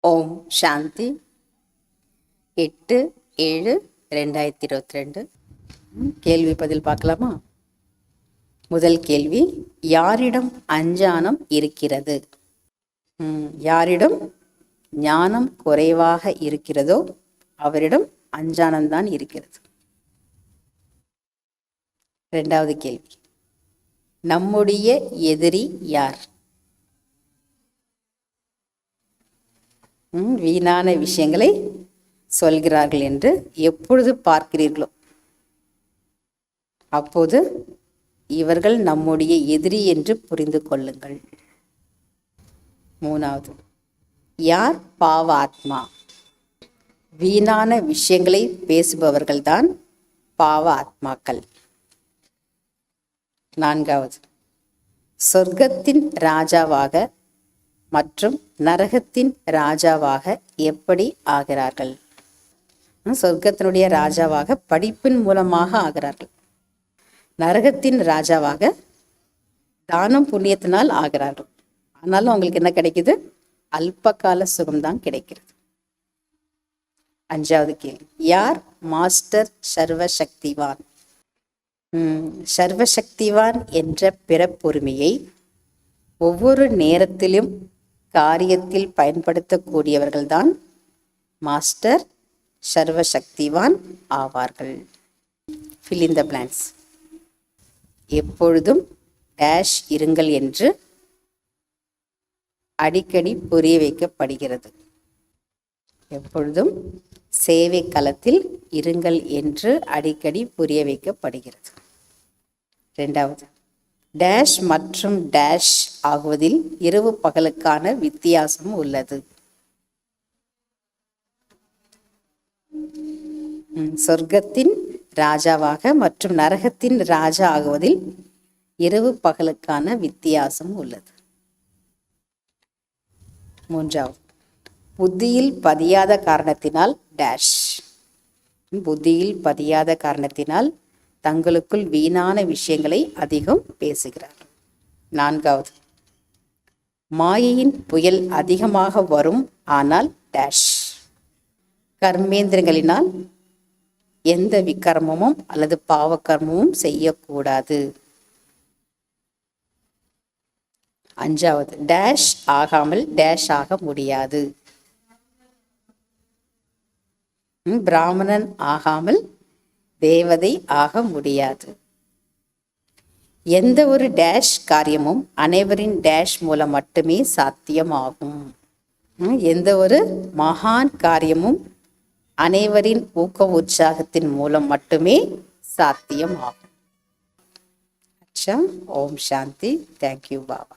ஓம் சாந்தி. 8/7/2022. கேள்வி பதில் பார்க்கலாமா? முதல் கேள்வி, யாரிடம் அஞ்ஞானம் இருக்கிறது? யாரிடம் ஞானம் குறைவாக இருக்கிறதோ அவரிடம் அஞ்ஞானம்தான் இருக்கிறது. இரண்டாவது கேள்வி, நம்முடைய எதிரி யார்? வீணான விஷயங்களை சொல்கிறார்கள் என்று எப்பொழுது பார்க்கிறீர்களோ அப்போது இவர்கள் நம்முடைய எதிரி என்று புரிந்து கொள்ளுங்கள். மூணாவது, யார் பாவ ஆத்மா? வீணான விஷயங்களை பேசுபவர்கள்தான் பாவ ஆத்மாக்கள். நான்காவது, சொர்க்கத்தின் ராஜாவாக மற்றும் நரகத்தின் ராஜாவாக எப்படி ஆகிறார்கள்? சொர்க்கத்தினுடைய ராஜாவாக படிப்பின் மூலமாக ஆகிறார்கள். நரகத்தின் ராஜாவாக தானம் புண்ணியத்தினால் ஆகிறார்கள். ஆனாலும் அவங்களுக்கு என்ன கிடைக்குது? அல்பகால சுகம்தான் கிடைக்கிறது. அஞ்சாவது கேள்வி, யார் மாஸ்டர் சர்வசக்திவான்? சர்வசக்திவான் என்ற பிறப்புரிமையை ஒவ்வொரு நேரத்திலும் காரியத்தில் பயன்படுத்தக்கூடியவர்கள்தான் மாஸ்டர் சர்வசக்திவான் ஆவார்கள். fill in the blanks. எப்பொழுதும் டேஷ் இருங்கள் என்று அடிக்கடி புரிய வைக்கப்படுகிறது. எப்பொழுதும் சேவை களத்தில் இருங்கள் என்று அடிக்கடி புரிய வைக்கப்படுகிறது. இரண்டாவது, டேஷ் மற்றும் டேஷ் ஆகுவதில் இரவு பகலுக்கான வித்தியாசம் உள்ளது. சொர்க்கத்தின் ராஜாவாக மற்றும் நரகத்தின் ராஜா ஆகுவதில் இரவு பகலுக்கான வித்தியாசம் உள்ளது. மூன்றாவது, புத்தியில் பதியாத காரணத்தினால் டேஷ். புத்தியில் பதியாத காரணத்தினால் தங்களுக்குள் வீணான விஷயங்களை அதிகம் பேசுகிறார்கள். நான்காவது, மாயையின் புயல் அதிகமாக வரும், ஆனால் டேஷ். கர்மேந்திரங்களினால் எந்த விகர்மமும் அல்லது பாவகர்மமும் செய்யக்கூடாது. அஞ்சாவது, டேஷ் ஆகாமல் டேஷ் ஆக முடியாது. பிராமணன் ஆகாமல் தேவதை ஆக முடியாது. எந்த ஒரு டேஷ் காரியமும் அனைவரின் டேஷ் மூலம் மட்டுமே சாத்தியமாகும். எந்த ஒரு மகான் காரியமும் அனைவரின் ஊக்க உற்சாகத்தின் மூலம் மட்டுமே சாத்தியமாகும். ஓம் சாந்தி. தேங்க்யூ பாபா.